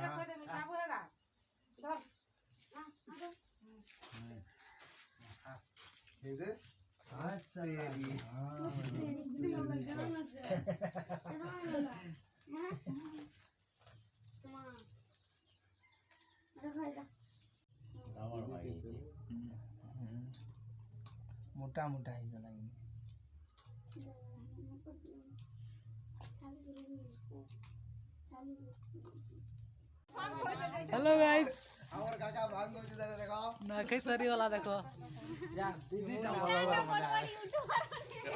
रखो दे काबू हैगा धर ये दे अच्छा ये भी मोटा मोटा ही लगाएंगे हेलो गाइस और काका भाग दो इधर देखो ना कई सारी वाला देखो या दीदी ना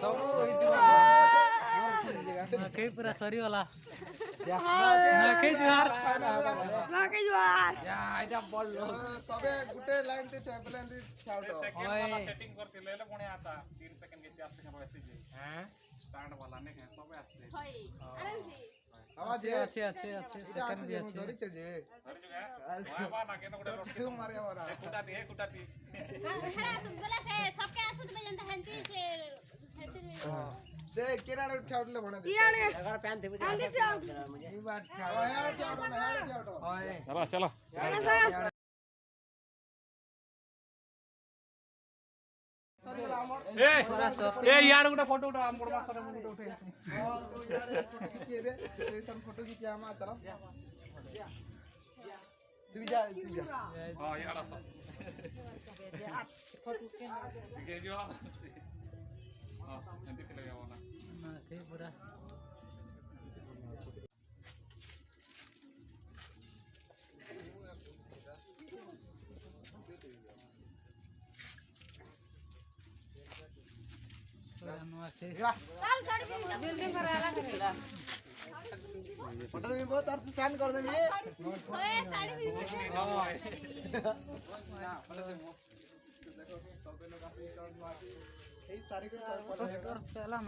सब ना कई पूरा सारी वाला या ना कई जुहार या आइटा बोल लो सबे गुटे लाइन ते टेम्पलेन ते शाउट सेकंड वाला सेटिंग करते लेले पुणे आता 3 सेकंड के 4 सेकंड वैसे जे हैं स्टार्ट वाला ने है सबे आस्ते आवाज अच्छे अच्छे अच्छे सेकंड भी अच्छे धरी चल जे धर जो है वाह ना के तो गुटे क्यों मारे हमारा कुटाती हेड़ा सुबला से सबके आसुद में जनता हंती से दे केराडे उठाउले भने दे अगर पैन थे मुझे मुझे ई बात यार क्या ओए चलो चलो ए यार गुटे फोटो उठा हम कोडमा सरे मुंडे उठे हां तो यार फोटो खींचे दे ऐसा फोटो खींचे हम आ तरफ तू जा हां यार सब के जो हां nanti kita yang mana ना कई पूरा बिल्डिंग पर आला करेगा फोटो में बहुत अर्थ सेंड कर दे मैं ओए साड़ी भी ए सारे को फोटो पहला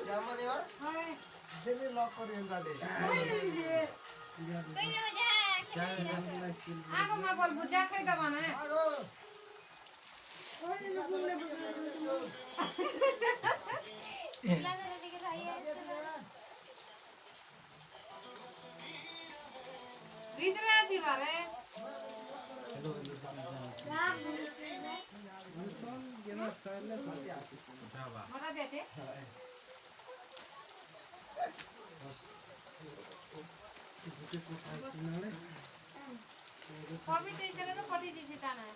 जामन यार हाय जेने लॉक कर देंगे दे कई वजह आगो में बोल बुझा खाई दबा ना आगो इधर आती बारे मरा देते कभी तो इधर तो पटी दी थी ताना